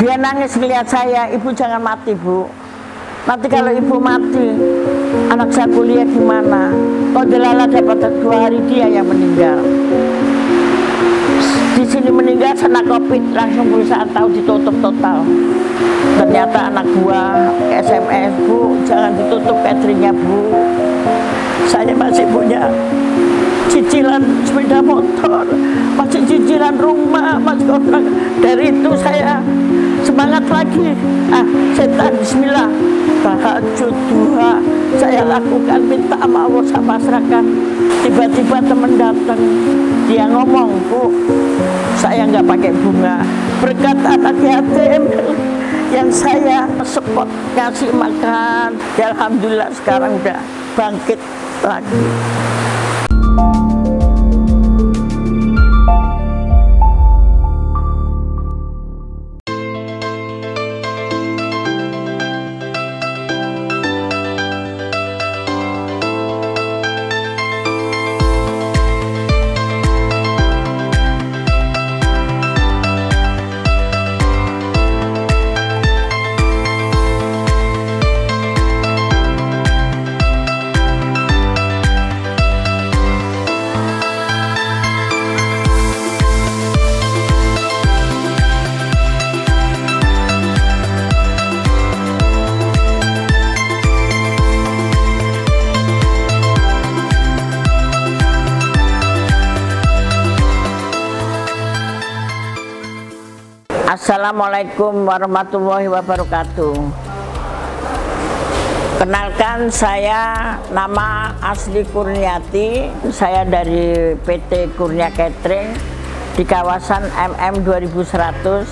Dia nangis melihat saya, "Ibu jangan mati, Bu. Nanti kalau ibu mati, anak saya kuliah gimana? Kok delala dapat 2 hari dia yang meninggal. Di sini meninggal kena COVID, langsung perusahaan tahu ditutup total. Ternyata anak gua SMS, "Bu, jangan ditutup cateringnya, Bu. Saya masih punya cicilan sepeda motor, masih cicilan rumah, masih kontrak." Dari itu saya semangat lagi. Setan, bismillah, tahajud, duha saya lakukan, minta sama Allah, sama masyarakat. Tiba-tiba teman datang, dia ngomong, "Bu, saya nggak pakai bunga, berkat anak yatim yang saya support ngasih makan." Ya, alhamdulillah sekarang udah bangkit lagi. Assalamualaikum warahmatullahi wabarakatuh. Kenalkan, saya nama asli Kurniati. Saya dari PT Kurnia Catering di kawasan MM 2100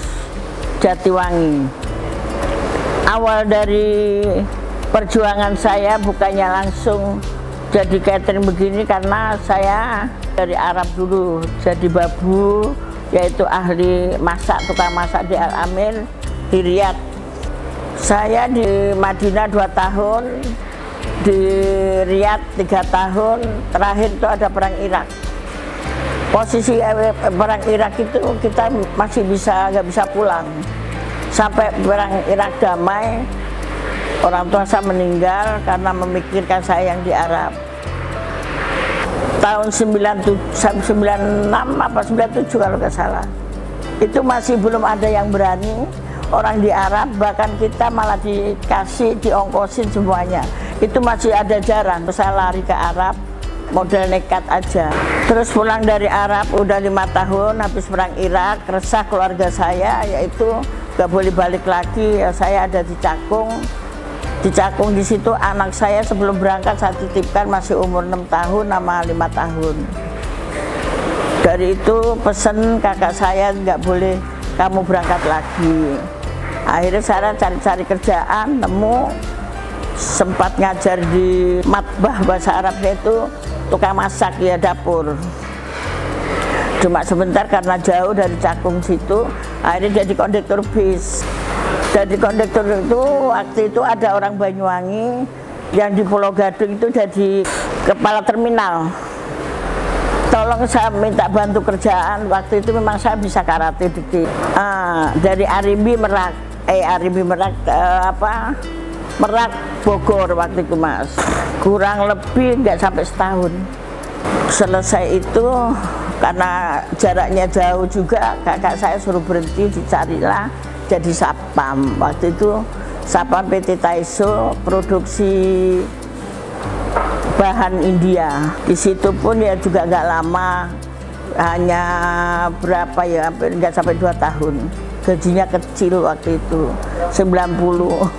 Jatiwangi. Awal dari perjuangan saya bukannya langsung jadi catering begini, karena saya dari Arab dulu jadi babu, yaitu ahli masak, tukang masak di Al-Amir di Riyadh. Saya di Madinah 2 tahun, di Riyadh 3 tahun, terakhir itu ada perang Irak. Posisi perang Irak itu kita masih nggak bisa pulang. Sampai perang Irak damai, orang tua saya meninggal karena memikirkan saya yang di Arab. Tahun 96 apa 97 kalau nggak salah, itu masih belum ada yang berani orang di Arab, bahkan kita malah dikasih diongkosin semuanya. Itu masih ada jarang. Saya lari ke Arab model nekat aja. Terus pulang dari Arab udah 5 tahun habis perang Irak, resah keluarga saya, yaitu nggak boleh balik lagi. Saya ada di Cakung. Di Cakung di situ anak saya sebelum berangkat saya titipkan masih umur 6 tahun sama 5 tahun. Dari itu pesen kakak saya, nggak boleh kamu berangkat lagi. Akhirnya saya cari-cari kerjaan, nemu, sempat ngajar di matbah bahasa Arabnya itu tukang masak ya, dapur. Cuma sebentar karena jauh dari Cakung situ, akhirnya jadi kondektur bis. Jadi kondektur itu waktu itu ada orang Banyuwangi yang di Pulau Gadung itu jadi kepala terminal. Tolong saya minta bantu kerjaan. Waktu itu memang saya bisa karate dikit. Dari Arimbi Merak, Merak Bogor waktu itu, Mas. Kurang lebih nggak sampai setahun. Selesai itu karena jaraknya jauh juga, kakak saya suruh berhenti, dicarilah jadi Sapam. Waktu itu Sapam PT Taiso, produksi bahan India. Di situ pun ya juga nggak lama, hanya berapa ya, hampir nggak sampai 2 tahun. Gajinya kecil waktu itu, 90.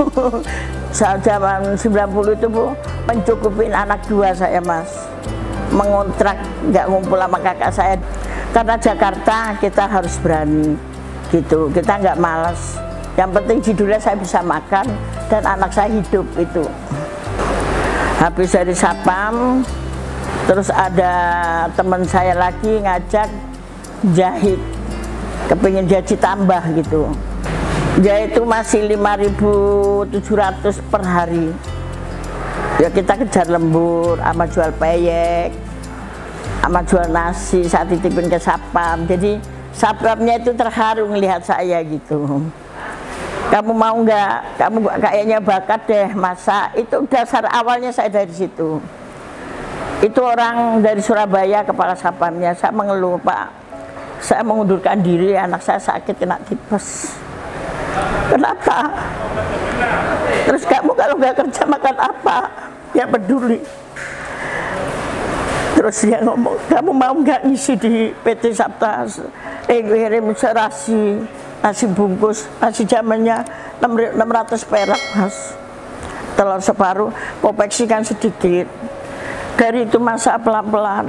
Zaman 90 itu, Bu, mencukupin anak 2 saya, Mas. Mengontrak, nggak ngumpul sama kakak saya. Karena Jakarta kita harus berani gitu, kita nggak malas. Yang penting judulnya saya bisa makan dan anak saya hidup itu. Habis dari Sapam, terus ada teman saya lagi ngajak jahit, kepingin gaji tambah gitu. Dia itu masih 5.700 per hari. Ya kita kejar lembur, sama jual peyek, sama jual nasi, saya titipin ke Sapam. Jadi Sapamnya itu terharu melihat saya gitu. kamu mau nggak, kamu kayaknya bakat deh masak. Itu dasar awalnya saya dari situ. Itu orang dari Surabaya, kepala sapamnya, saya mengeluh, Pak, saya mengundurkan diri, anak saya sakit kena tipes. Kenapa? Terus kamu kalau nggak kerja makan apa? Ya peduli. Terus dia ngomong, kamu mau nggak ngisi di PT Sabta, kirim serasi nasi bungkus, nasi zamannya 600 perak mas, telur separuh, kopeksi kan sedikit. Dari itu masak pelan-pelan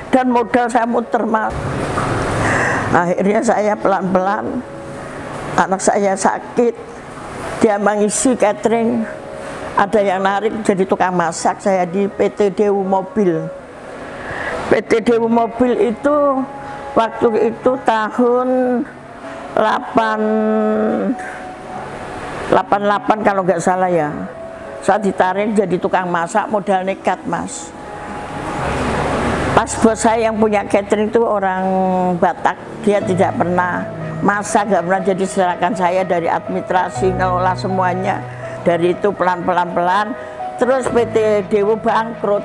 dan modal saya muter mas. Akhirnya saya pelan-pelan, anak saya sakit, dia mengisi catering, ada yang narik jadi tukang masak saya di PT Dewu Mobil. PT Dewu Mobil itu waktu itu tahun 88 kalau nggak salah ya. Saya ditarik jadi tukang masak, modal nekat mas. Pas bos saya yang punya catering itu orang Batak, dia tidak pernah masak, nggak pernah, jadi serahkan saya dari administrasi, ngelola semuanya. Dari itu pelan-pelan, terus PT Dewu bangkrut.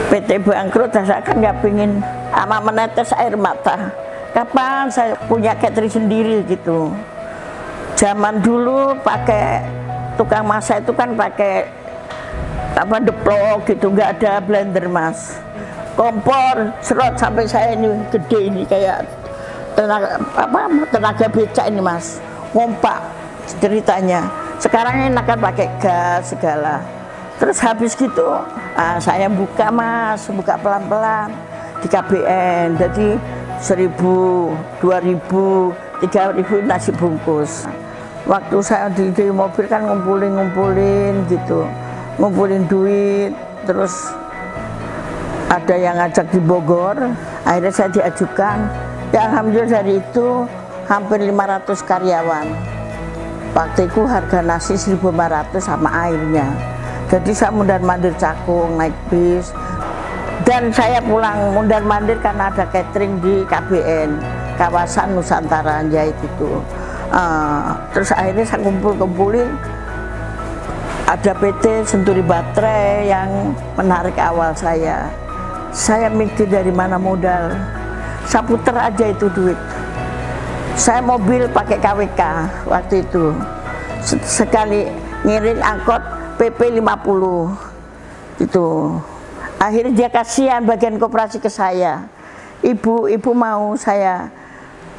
PT bangkrut, saya kan nggak pingin ama menetes air mata. Kapan saya punya catering sendiri gitu. Zaman dulu pakai tukang masak itu kan pakai apa deplok gitu, nggak ada blender mas. Kompor serot sampai saya ini gede ini kayak tenaga becak ini mas, ngompak ceritanya. Sekarang enak kan pakai gas segala. Terus habis gitu saya buka mas, buka pelan-pelan di KBN, jadi 1.000, 2.000, 3.000 nasi bungkus. Waktu saya di mobil kan ngumpulin gitu, ngumpulin duit. Terus ada yang ngajak di Bogor, akhirnya saya diajukan. Ya alhamdulillah dari itu hampir 500 karyawan. Waktu itu harga nasi 1.500 sama airnya. Jadi saya mundar-mandir Cakung, naik bis. Dan saya pulang mundar-mandir karena ada catering di KBN, kawasan Nusantara Jahit itu. Terus akhirnya saya kumpulin, ada PT Senturi Baterai yang menarik awal saya. Saya mikir dari mana modal, saya puter aja itu duit. Saya mobil pakai KWK waktu itu, sekali ngiring angkot PP 50 itu. Akhirnya dia kasihan bagian koperasi ke saya. Ibu mau saya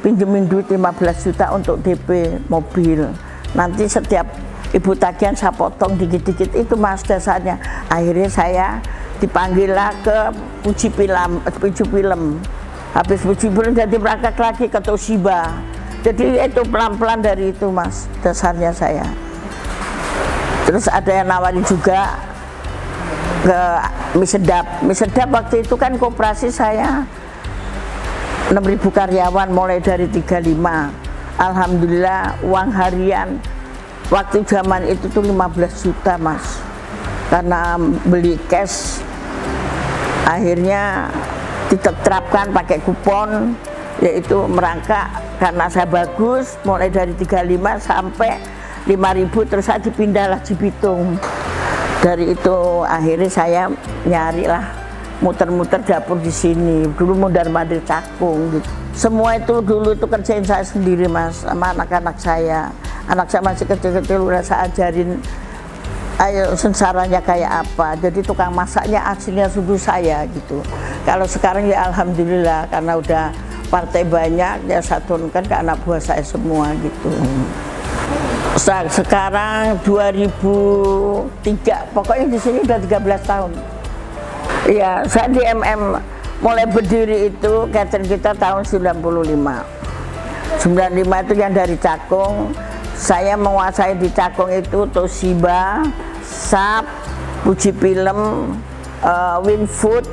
pinjemin duit 15 juta untuk DP mobil. Nanti setiap ibu tagihan saya potong dikit-dikit, itu mas dasarnya. Akhirnya saya dipanggil lah ke Puji Film. Habis Puji Film jadi berangkat lagi ke Toshiba. Jadi itu pelan-pelan dari itu mas dasarnya saya. Terus ada yang nawarin juga ke mie sedap. Mie sedap waktu itu kan koperasi saya 6.000 karyawan mulai dari 35. Alhamdulillah uang harian waktu zaman itu tuh 15 juta mas. Karena beli cash akhirnya diterapkan pakai kupon, yaitu merangkak karena saya bagus mulai dari 35 sampai 5.000, terus saya dipindah lah Cibitung. Dari itu akhirnya saya nyari lah, muter-muter dapur di sini. Dulu mundar-mandir Cakung gitu. Semua itu dulu itu kerjain saya sendiri mas, sama anak-anak saya. Anak saya masih kecil-kecil udah saya ajarin, ayo sengsaranya kayak apa. Jadi tukang masaknya aslinya suku saya gitu. Kalau sekarang ya alhamdulillah karena udah partai banyak, ya saya turunkan ke anak buah saya semua gitu. Sekarang 2003, pokoknya di sini udah 13 tahun. Iya, saya di mulai berdiri itu catering kita tahun 95. 95 itu yang dari Cakung. Saya menguasai di Cakung itu Toshiba, SAP, Puji Film, Winfood,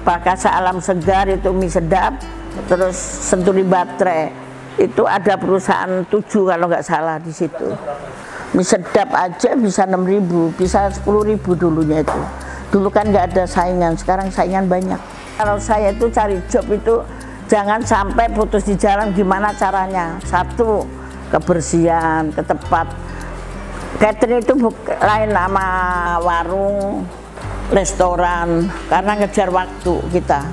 Pakasa Alam Segar itu mie sedap, terus Senturi Baterai. Itu ada perusahaan 7 kalau nggak salah di situ. Mie sedap aja bisa 6.000, bisa 10.000 dulunya itu. Dulu kan nggak ada saingan, sekarang saingan banyak. Kalau saya itu cari job itu jangan sampai putus di jalan. Gimana caranya? Satu, kebersihan, ke tempat catering itu lain sama warung, restoran, karena ngejar waktu kita.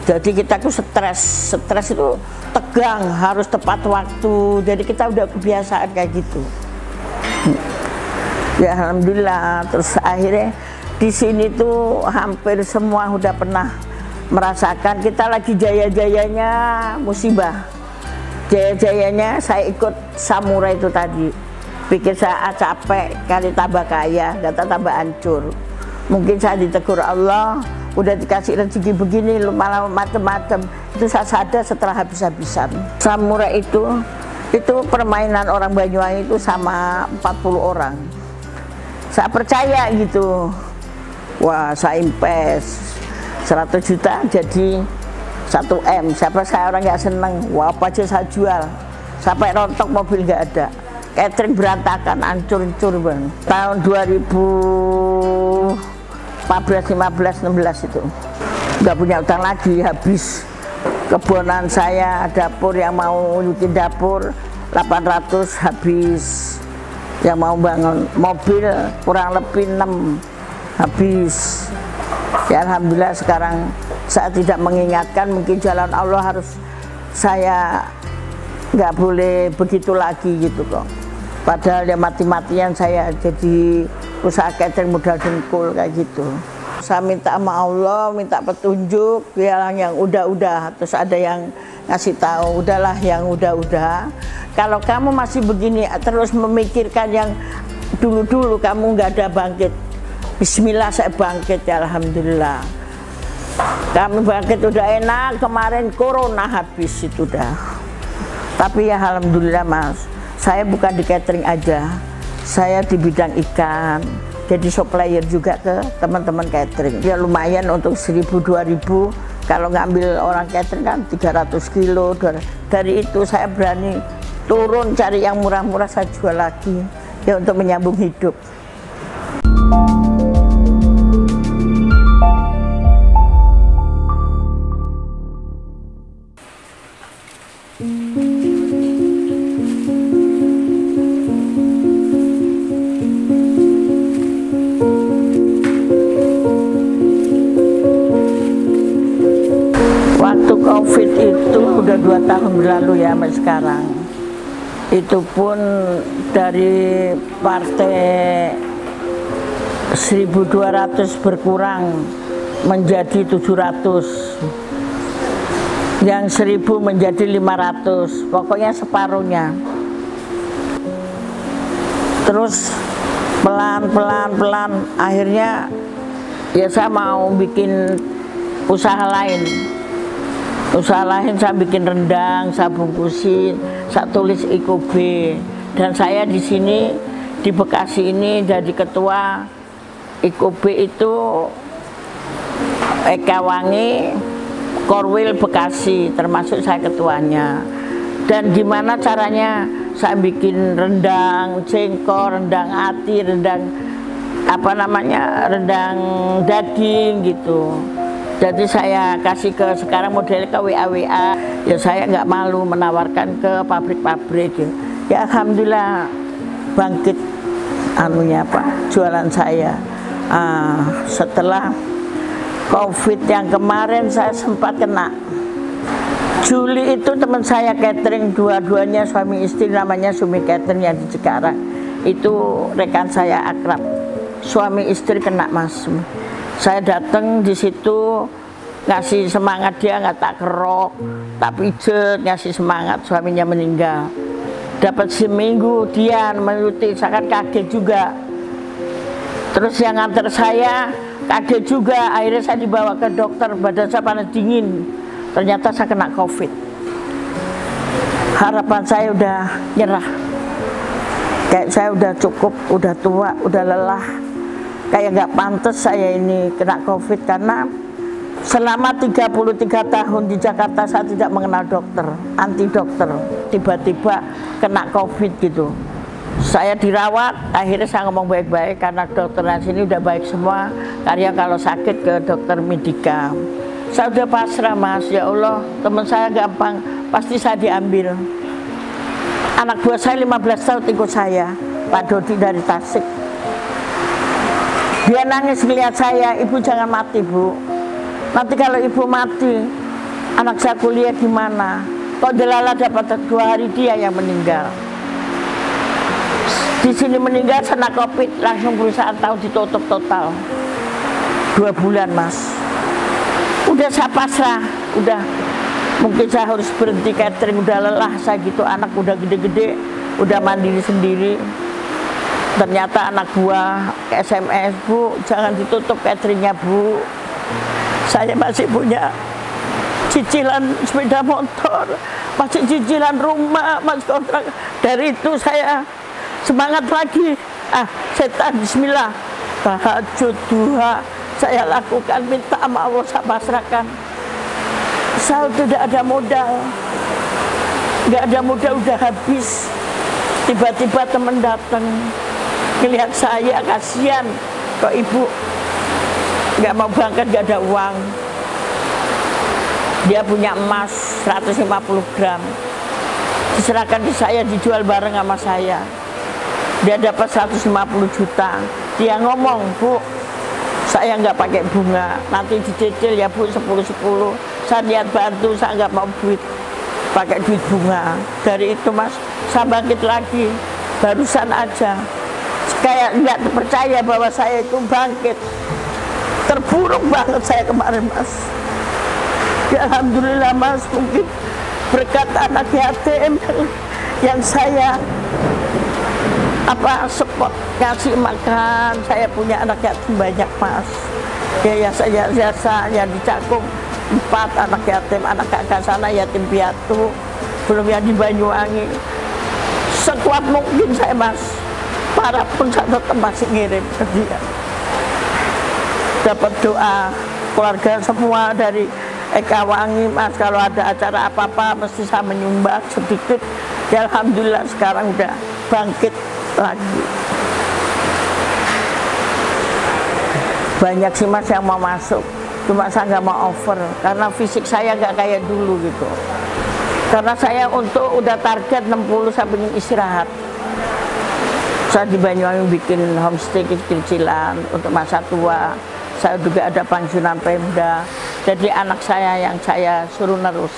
Jadi kita tuh stres itu tegang, harus tepat waktu. Jadi kita udah kebiasaan kayak gitu. Ya alhamdulillah. Terus akhirnya di sini tuh hampir semua udah pernah merasakan. Kita lagi jaya-jayanya musibah. Jaya-jayanya saya ikut samurai itu tadi. Pikir saya capek, kali tambah kaya, kata tambah hancur. Mungkin saya ditegur Allah, udah dikasih rezeki begini, lu malah macem-macem. Itu saya sadar setelah habis-habisan. Samurai itu permainan orang Banyuwangi itu sama 40 orang. Saya percaya gitu. Wah, saya invest 100 juta jadi 1 M. Siapa saya orang nggak seneng. Wah, apa aja saya jual. Sampai rontok mobil nggak ada. Catering berantakan, hancur-hancur bang. Tahun 2014, 15, 16 itu nggak punya utang lagi, habis. Kebonan saya, dapur yang mau bikin dapur 800 habis. Yang mau bangun mobil kurang lebih 6 habis. Ya alhamdulillah sekarang saya tidak mengingatkan, mungkin jalan Allah harus saya nggak boleh begitu lagi gitu kok. Padahal ya mati-matian saya jadi usaha catering modal dengkul kayak gitu. Saya minta sama Allah, minta petunjuk yang udah-udah. Terus ada yang ngasih tahu, udahlah yang udah-udah. Kalau kamu masih begini terus memikirkan yang dulu-dulu, kamu nggak ada bangkit. Bismillah saya bangkit ya alhamdulillah. Kami bangkit udah enak, kemarin corona habis itu dah. Tapi ya alhamdulillah mas, saya bukan di catering aja, saya di bidang ikan. Jadi supplier juga ke teman-teman catering. Ya lumayan untuk 1.000-2.000. Kalau ngambil orang catering kan 300 kilo. Dari itu saya berani turun cari yang murah-murah, saya jual lagi. Ya untuk menyambung hidup. Waktu COVID itu udah 2 tahun berlalu ya sampai sekarang. Itu pun dari partai 1.200 berkurang menjadi 700. Yang 1.000 menjadi 500. Pokoknya separuhnya. Terus pelan akhirnya ya saya mau bikin usaha lain. Saya bikin rendang, saya bungkusin, saya tulis IKOB. Dan saya di sini di Bekasi ini jadi ketua IKOB itu Eka Wangi Korwil Bekasi, termasuk saya ketuanya. Dan gimana caranya saya bikin rendang jengkol, rendang ati, rendang rendang daging gitu. Jadi saya kasih ke sekarang model ke WA, ya saya nggak malu menawarkan ke pabrik-pabrik. Ya alhamdulillah bangkit jualan saya. Setelah COVID yang kemarin saya sempat kena. Juli itu teman saya catering, dua-duanya suami istri, namanya Sumi Catering yang di Cikarang. Itu rekan saya akrab. Suami istri kena mas. Saya datang di situ ngasih semangat, dia nggak tak kerok, tak pijet, ngasih semangat. Suaminya meninggal. Dapat seminggu dia menuti, saya kan kaget juga. Terus yang nganter saya kaget juga. Akhirnya saya dibawa ke dokter, badan saya panas dingin. Ternyata saya kena COVID. Harapan saya udah nyerah. Kayak saya udah cukup, udah tua, udah lelah. Kayak nggak pantas saya ini kena COVID, karena selama 33 tahun di Jakarta saya tidak mengenal dokter, anti dokter. Tiba-tiba kena COVID gitu. Saya dirawat, akhirnya saya ngomong baik-baik karena dokter di sini udah baik semua. Karena kalau sakit ke dokter Medika. Saya udah pasrah mas, ya Allah, teman saya gampang, pasti saya diambil. Anak buah saya 15 tahun ikut saya, Pak Dodi dari Tasik. Dia nangis melihat saya, ibu jangan mati bu. Nanti kalau ibu mati, anak saya kuliah gimana? Kok delala dapat 2 hari dia yang meninggal. Di sini meninggal kena COVID, langsung perusahaan tahu ditutup total. 2 bulan mas. Udah saya pasrah, udah mungkin saya harus berhenti catering, udah lelah saya gitu, anak udah gede-gede, udah mandiri sendiri. Ternyata anak buah SMS, bu jangan ditutup cateringnya bu, saya masih punya cicilan sepeda motor, masih cicilan rumah, masih kontrak. Dari itu saya semangat lagi, setan bismillah, tahajud, duha saya lakukan, minta sama Allah, saya pasrahkan. Saya tidak ada modal, nggak ada modal, udah habis. Tiba-tiba teman datang, ngelihat saya, kasihan kok ibu nggak mau berangkat, nggak ada uang. Dia punya emas 150 gram, diserahkan ke saya, dijual bareng sama saya. Dia dapat 150 juta. Dia ngomong, bu saya nggak pakai bunga, nanti dicicil ya bu 10-10. Saya niat bantu, saya nggak mau pakai duit bunga. Dari itu mas, saya bangkit lagi, barusan aja. Kayak nggak percaya bahwa saya itu bangkit. Terpuruk banget saya kemarin mas. Ya alhamdulillah mas, mungkin berkat anak yatim yang saya support, ngasih makan. Saya punya anak yatim banyak mas. Yayasan yang di Cakung 4 anak yatim, anak kakak sana yatim piatu, belum yang di Banyuwangi. Sekuat mungkin saya mas, parah pun saya tetap masih ngirim ke dia. Dapat doa keluarga semua dari Eka Wangi mas, kalau ada acara apa-apa mesti saya menyumbang sedikit. Ya alhamdulillah sekarang udah bangkit lagi. Banyak sih mas yang mau masuk, cuma saya nggak mau over karena fisik saya nggak kayak dulu gitu. Karena saya udah target 60 saya ingin istirahat. Saya di Banyuwangi bikin homestay kecil-kecilan untuk masa tua. Saya juga ada pensiunan Pemda. Jadi anak saya yang saya suruh nerus.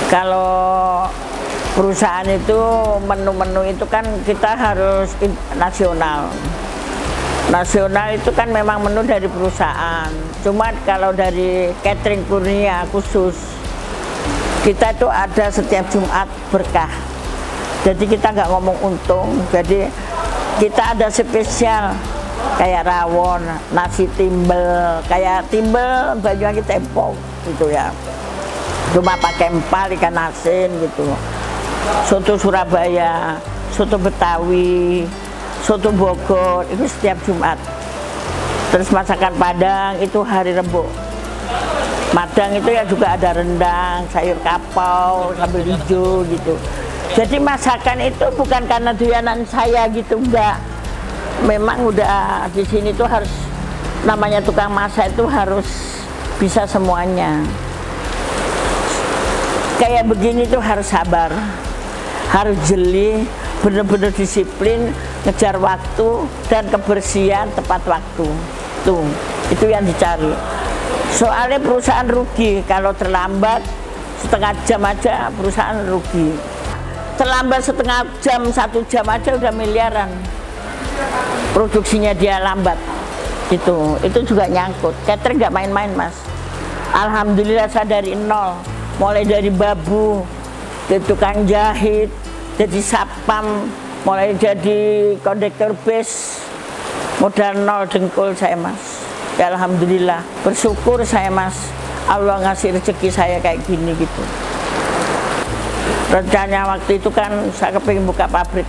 Kalau perusahaan itu menu-menu itu kan kita harus nasional. Nasional itu kan memang menu dari perusahaan. Cuma kalau dari catering Kurnia khusus, kita itu ada setiap Jumat berkah. Jadi kita nggak ngomong untung. Jadi kita ada spesial kayak rawon, nasi timbel, kayak timbel Banyuwangi tempo gitu ya. Cuma pakai empal, ikan asin gitu. Soto Surabaya, soto Betawi, soto Bogor itu setiap Jumat. Terus masakan Padang itu hari Rebo. Madang itu ya juga ada rendang, sayur kapau, sambal hijau gitu. Jadi masakan itu bukan karena doyanan saya gitu, enggak. Memang udah di sini tuh harus, namanya tukang masak itu harus bisa semuanya. Kayak begini tuh harus sabar, harus jeli, benar-benar disiplin, ngejar waktu dan kebersihan tepat waktu. Tuh, itu yang dicari. Soalnya perusahaan rugi kalau terlambat setengah jam aja perusahaan rugi. Terlambat setengah jam, 1 jam aja udah miliaran. Produksinya dia lambat. Itu juga nyangkut. Catering nggak main-main mas. Alhamdulillah saya dari nol. Mulai dari babu, dari tukang jahit, jadi sapam, mulai jadi kondektor bis, modal nol dengkul saya mas. Ya alhamdulillah, bersyukur saya mas, Allah ngasih rezeki saya kayak gini gitu. Rencana waktu itu kan saya kepingin buka pabrik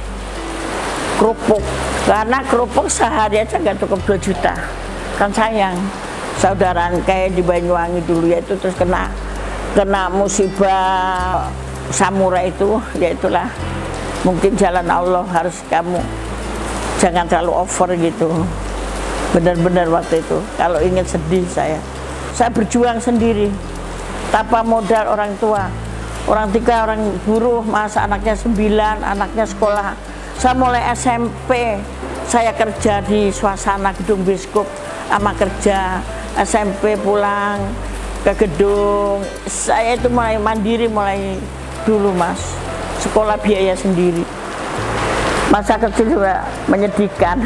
kerupuk, karena kerupuk sehari aja nggak cukup 2 juta, kan sayang. saudara kayak di Banyuwangi dulu ya itu, terus kena musibah samurai itu, ya itulah mungkin jalan Allah, harus kamu jangan terlalu over gitu. Benar-benar waktu itu kalau ingin sedih saya berjuang sendiri tanpa modal orang tua, orang tiga, orang buruh, masa anaknya 9, anaknya sekolah. Saya mulai SMP saya kerja di suasana gedung biskup, sama kerja SMP pulang ke gedung. Saya itu mulai mandiri mulai dulu Mas, sekolah biaya sendiri. Masa kecil juga menyedihkan.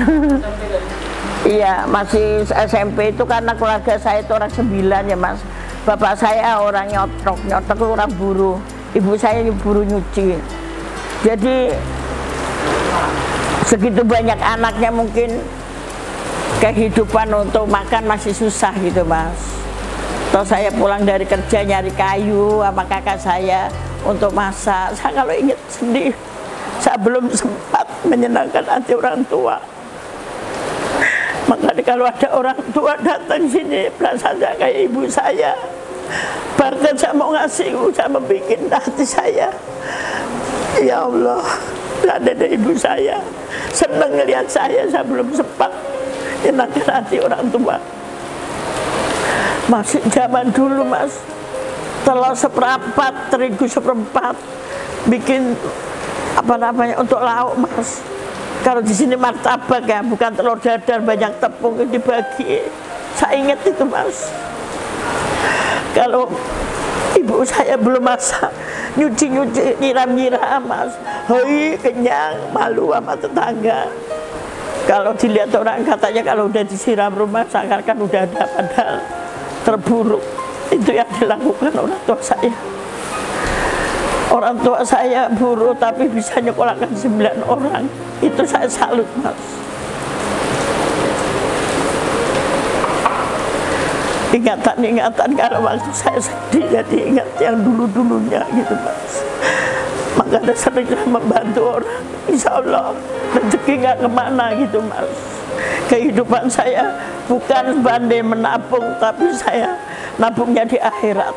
Iya, masih SMP itu karena keluarga saya itu orang 9 ya Mas. Bapak saya orang nyotok itu orang buruh. Ibu saya buruh nyuci. Jadi segitu banyak anaknya mungkin kehidupan untuk makan masih susah gitu Mas. Terus saya pulang dari kerja nyari kayu sama kakak saya untuk masak. Saya kalau ingat sedih, saya belum sempat menyenangkan hati orang tua. Makanya kalau ada orang tua datang sini, perasaan kayak ibu saya. Bahkan saya mau ngasih, saya membuat hati saya. Ya Allah, ada ibu saya. Senang ngelihat saya belum sempat menyenangkan hati orang tua. Masih zaman dulu Mas, telur seperempat, terigu seperempat, bikin apa namanya untuk lauk Mas. Kalau di sini martabak ya, bukan telur dadar banyak tepung dibagi. Saya ingat itu Mas. Kalau ibu saya belum masak, nyuci nyiram Mas. Hei kenyang, malu sama tetangga. Kalau dilihat orang katanya kalau udah disiram rumah seakan-akan udah ada, padahal terburuk. Itu yang dilakukan orang tua saya. Orang tua saya buruh tapi bisa nyekolahkan 9 orang. Itu saya salut Mas. Ingatan-ingatan kalau waktu saya sedih jadi ingat yang dulu-dulunya gitu Mas. Makanya sering membantu orang. Insya Allah rezeki nggak kemana gitu Mas. Kehidupan saya bukan pandai menabung, tapi saya nabungnya di akhirat.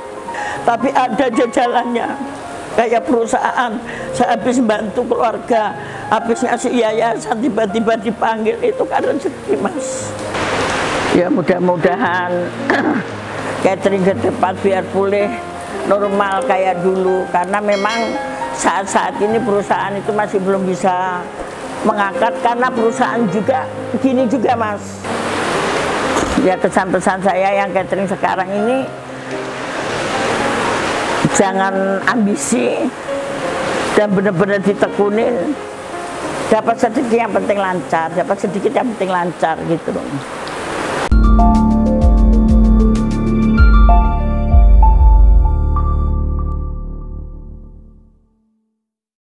Tapi ada jajalannya. Kayak perusahaan, saya habis bantu keluarga, habis ngasih yayasan, tiba-tiba dipanggil, itu kan rezeki Mas. Ya mudah-mudahan catering ke depan biar pulih normal kayak dulu, karena memang saat-saat ini perusahaan itu masih belum bisa mengangkat, karena perusahaan juga gini juga Mas. Ya kesan-pesan saya yang catering sekarang ini, jangan ambisi dan benar-benar ditekunin. Dapat sedikit yang penting lancar, dapat sedikit yang penting lancar gitu loh.